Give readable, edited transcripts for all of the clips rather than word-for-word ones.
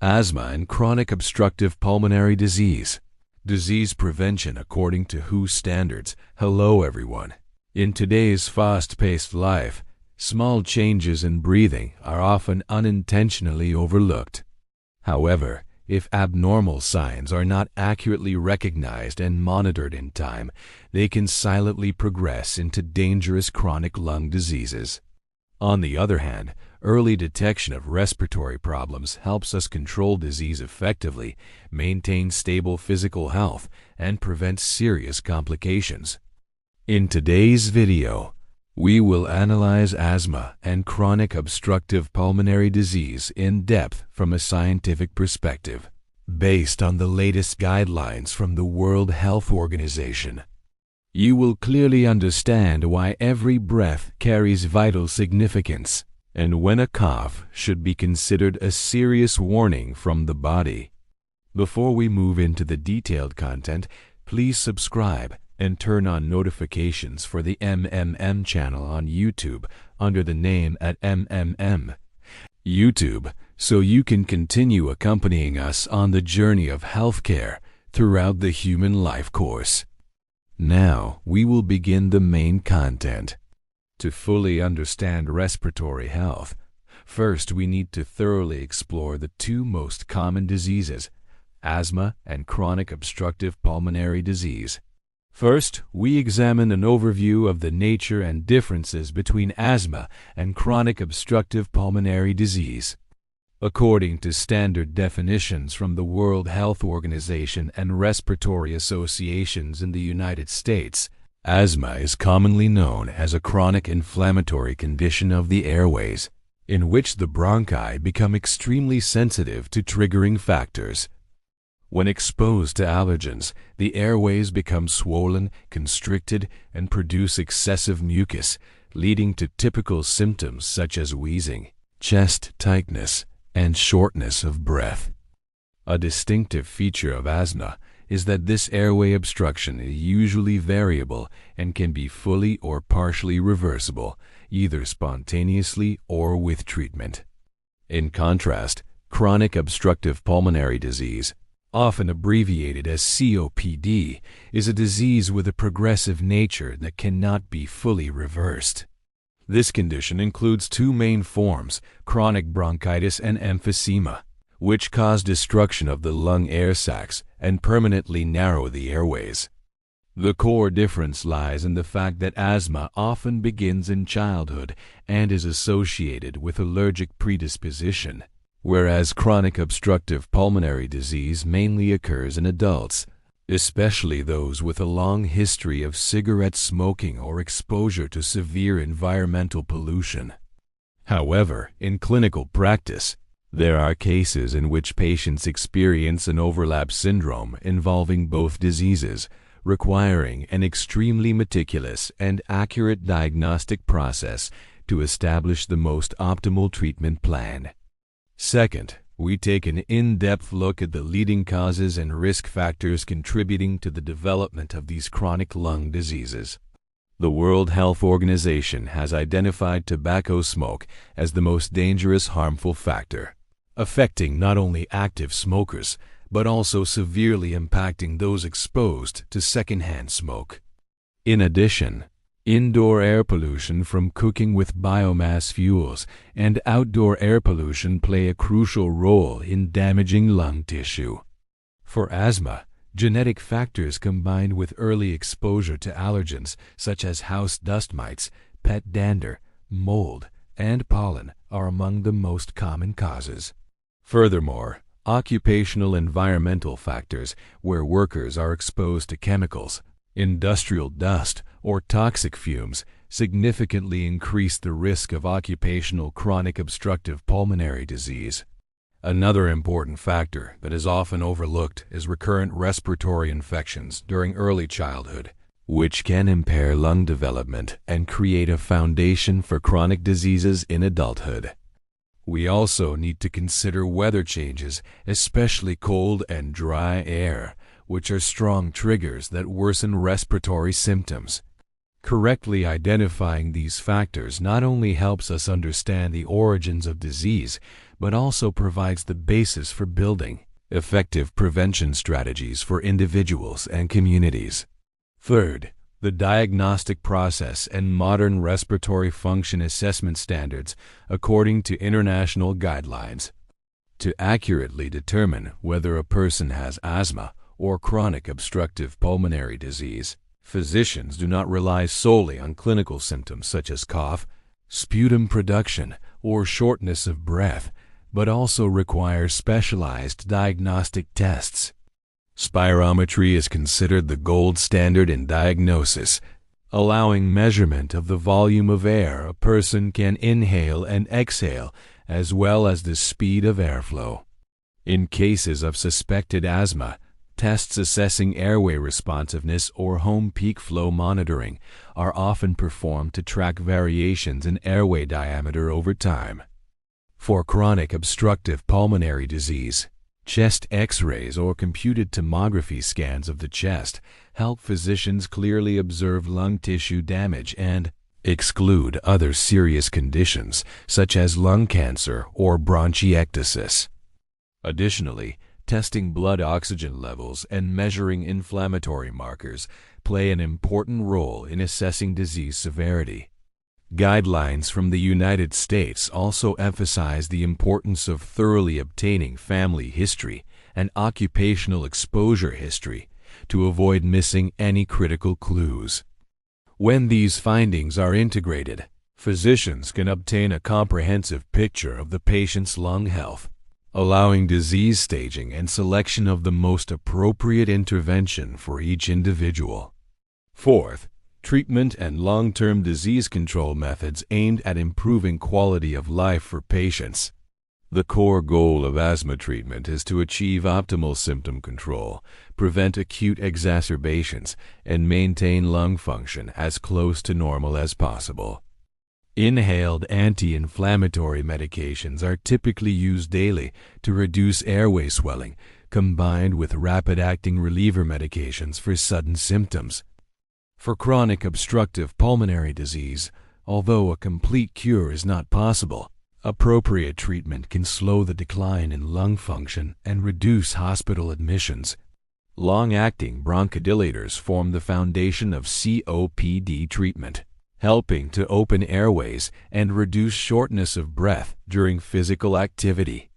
Asthma and chronic obstructive pulmonary disease. Disease prevention according to WHO standards. Hello everyone. In today's fast-paced life, small changes in breathing are often unintentionally overlooked. However, if abnormal signs are not accurately recognized and monitored in time, they can silently progress into dangerous chronic lung diseases. On the other hand, early detection of respiratory problems helps us control disease effectively, maintain stable physical health, and prevent serious complications. In today's video, we will analyze asthma and chronic obstructive pulmonary disease in depth from a scientific perspective, based on the latest guidelines from the World Health Organization. You will clearly understand why every breath carries vital significance, and when a cough should be considered a serious warning from the body. Before we move into the detailed content, please subscribe and turn on notifications for the MMM channel on YouTube under the name @MMM YouTube, so you can continue accompanying us on the journey of healthcare throughout the human life course. Now, we will begin the main content. To fully understand respiratory health, first we need to thoroughly explore the two most common diseases, asthma and chronic obstructive pulmonary disease. First, we examine an overview of the nature and differences between asthma and chronic obstructive pulmonary disease. According to standard definitions from the World Health Organization and respiratory associations in the United States, asthma is commonly known as a chronic inflammatory condition of the airways, in which the bronchi become extremely sensitive to triggering factors. When exposed to allergens, the airways become swollen, constricted, and produce excessive mucus, leading to typical symptoms such as wheezing, chest tightness, and shortness of breath. A distinctive feature of asthma is that this airway obstruction is usually variable and can be fully or partially reversible, either spontaneously or with treatment. In contrast, chronic obstructive pulmonary disease, often abbreviated as COPD, is a disease with a progressive nature that cannot be fully reversed. This condition includes two main forms, chronic bronchitis and emphysema, which cause destruction of the lung air sacs and permanently narrow the airways. The core difference lies in the fact that asthma often begins in childhood and is associated with allergic predisposition, whereas chronic obstructive pulmonary disease mainly occurs in adults, especially those with a long history of cigarette smoking or exposure to severe environmental pollution. However, in clinical practice, there are cases in which patients experience an overlap syndrome involving both diseases, requiring an extremely meticulous and accurate diagnostic process to establish the most optimal treatment plan. Second, we take an in-depth look at the leading causes and risk factors contributing to the development of these chronic lung diseases. The World Health Organization has identified tobacco smoke as the most dangerous harmful factor, affecting not only active smokers, but also severely impacting those exposed to secondhand smoke. In addition, indoor air pollution from cooking with biomass fuels and outdoor air pollution play a crucial role in damaging lung tissue. For asthma, genetic factors combined with early exposure to allergens such as house dust mites, pet dander, mold, and pollen are among the most common causes. Furthermore, occupational environmental factors where workers are exposed to chemicals, industrial dust, or toxic fumes significantly increase the risk of occupational chronic obstructive pulmonary disease. Another important factor that is often overlooked is recurrent respiratory infections during early childhood, which can impair lung development and create a foundation for chronic diseases in adulthood. We also need to consider weather changes, especially cold and dry air, which are strong triggers that worsen respiratory symptoms. Correctly identifying these factors not only helps us understand the origins of disease, but also provides the basis for building effective prevention strategies for individuals and communities. Third, the diagnostic process and modern respiratory function assessment standards according to international guidelines. To accurately determine whether a person has asthma or chronic obstructive pulmonary disease, physicians do not rely solely on clinical symptoms such as cough, sputum production, or shortness of breath, but also require specialized diagnostic tests. Spirometry is considered the gold standard in diagnosis, allowing measurement of the volume of air a person can inhale and exhale, as well as the speed of airflow. In cases of suspected asthma, tests assessing airway responsiveness or home peak flow monitoring are often performed to track variations in airway diameter over time. For chronic obstructive pulmonary disease, chest X-rays or computed tomography scans of the chest help physicians clearly observe lung tissue damage and exclude other serious conditions such as lung cancer or bronchiectasis. Additionally, testing blood oxygen levels and measuring inflammatory markers play an important role in assessing disease severity. Guidelines from the United States also emphasize the importance of thoroughly obtaining family history and occupational exposure history to avoid missing any critical clues. When these findings are integrated, physicians can obtain a comprehensive picture of the patient's lung health, allowing disease staging and selection of the most appropriate intervention for each individual. Fourth, treatment and long-term disease control methods aimed at improving quality of life for patients. The core goal of asthma treatment is to achieve optimal symptom control, prevent acute exacerbations, and maintain lung function as close to normal as possible. Inhaled anti-inflammatory medications are typically used daily to reduce airway swelling, combined with rapid-acting reliever medications for sudden symptoms. For chronic obstructive pulmonary disease, although a complete cure is not possible, appropriate treatment can slow the decline in lung function and reduce hospital admissions. Long-acting bronchodilators form the foundation of COPD treatment, helping to open airways and reduce shortness of breath during physical activity.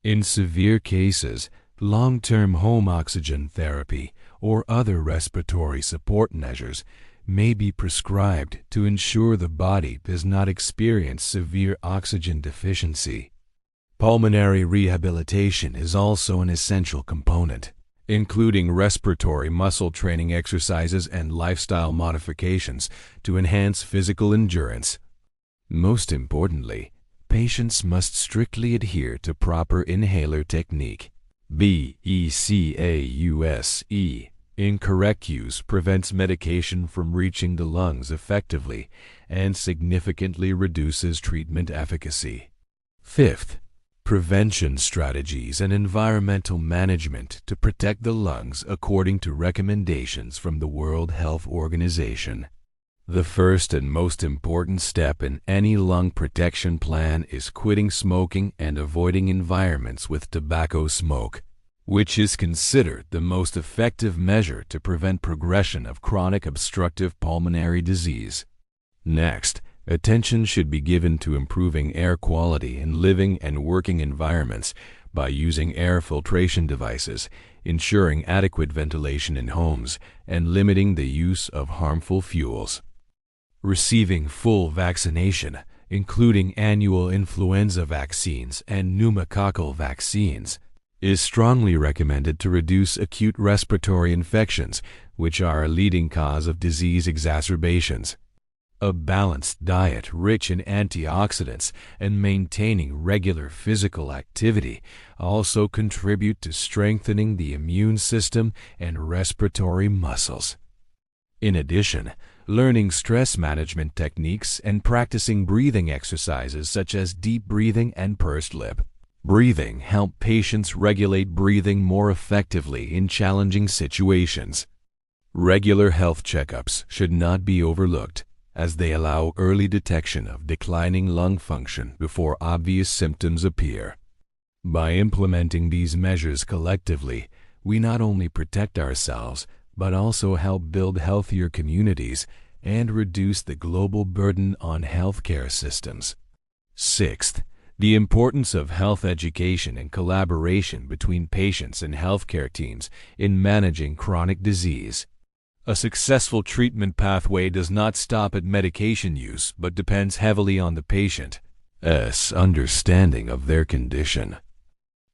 In severe cases, long-term home oxygen therapy or other respiratory support measures may be prescribed to ensure the body does not experience severe oxygen deficiency. Pulmonary rehabilitation is also an essential component, including respiratory muscle training exercises and lifestyle modifications to enhance physical endurance. Most importantly, patients must strictly adhere to proper inhaler technique. BECAUSE. Incorrect use prevents medication from reaching the lungs effectively and significantly reduces treatment efficacy. Fifth, prevention strategies and environmental management to protect the lungs according to recommendations from the World Health Organization. The first and most important step in any lung protection plan is quitting smoking and avoiding environments with tobacco smoke, which is considered the most effective measure to prevent progression of chronic obstructive pulmonary disease. Next, attention should be given to improving air quality in living and working environments by using air filtration devices, ensuring adequate ventilation in homes, and limiting the use of harmful fuels. Receiving full vaccination, including annual influenza vaccines and pneumococcal vaccines, is strongly recommended to reduce acute respiratory infections, which are a leading cause of disease exacerbations. A balanced diet rich in antioxidants and maintaining regular physical activity also contribute to strengthening the immune system and respiratory muscles. In addition, learning stress management techniques and practicing breathing exercises such as deep breathing and pursed lip breathing help patients regulate breathing more effectively in challenging situations. Regular health checkups should not be overlooked, as they allow early detection of declining lung function before obvious symptoms appear. By implementing these measures collectively, we not only protect ourselves, but also help build healthier communities and reduce the global burden on healthcare systems. Sixth, the importance of health education and collaboration between patients and healthcare teams in managing chronic disease. A successful treatment pathway does not stop at medication use, but depends heavily on the patient's understanding of their condition.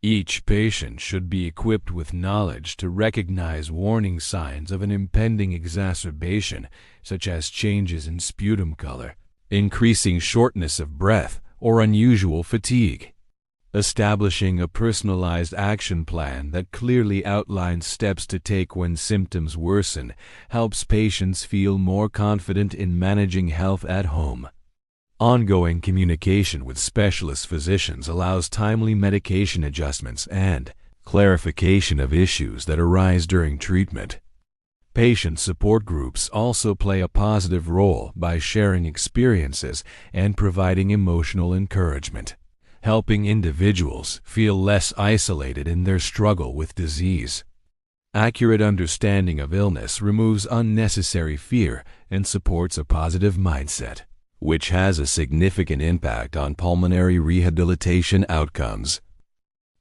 Each patient should be equipped with knowledge to recognize warning signs of an impending exacerbation, such as changes in sputum color, increasing shortness of breath, or unusual fatigue. Establishing a personalized action plan that clearly outlines steps to take when symptoms worsen helps patients feel more confident in managing health at home. Ongoing communication with specialist physicians allows timely medication adjustments and clarification of issues that arise during treatment. Patient support groups also play a positive role by sharing experiences and providing emotional encouragement, helping individuals feel less isolated in their struggle with disease. Accurate understanding of illness removes unnecessary fear and supports a positive mindset, which has a significant impact on pulmonary rehabilitation outcomes.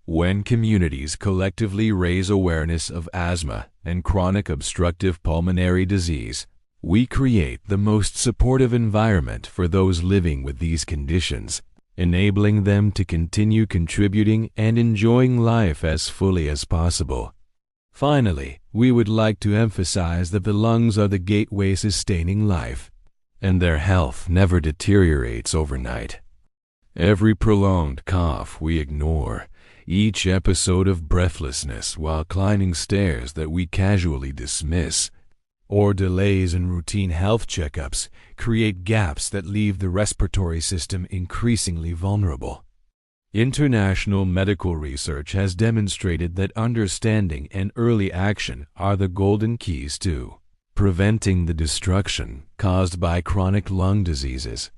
When communities collectively raise awareness of asthma and chronic obstructive pulmonary disease, we create the most supportive environment for those living with these conditions, enabling them to continue contributing and enjoying life as fully as possible. Finally, we would like to emphasize that the lungs are the gateway sustaining life, and their health never deteriorates overnight. Every prolonged cough we ignore, each episode of breathlessness while climbing stairs that we casually dismiss, or delays in routine health checkups create gaps that leave the respiratory system increasingly vulnerable. International medical research has demonstrated that understanding and early action are the golden keys to preventing the destruction caused by chronic lung diseases.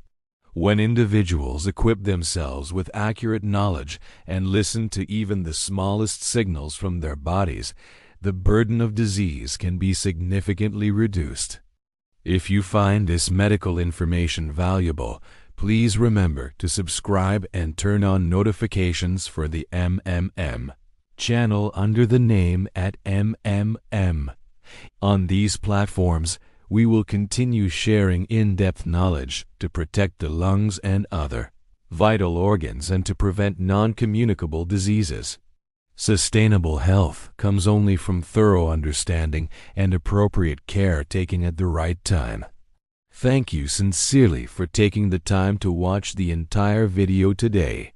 When individuals equip themselves with accurate knowledge and listen to even the smallest signals from their bodies, the burden of disease can be significantly reduced. If you find this medical information valuable, please remember to subscribe and turn on notifications for the MMM channel under the name @MMM. On these platforms, we will continue sharing in-depth knowledge to protect the lungs and other vital organs and to prevent non-communicable diseases. Sustainable health comes only from thorough understanding and appropriate care taken at the right time. Thank you sincerely for taking the time to watch the entire video today.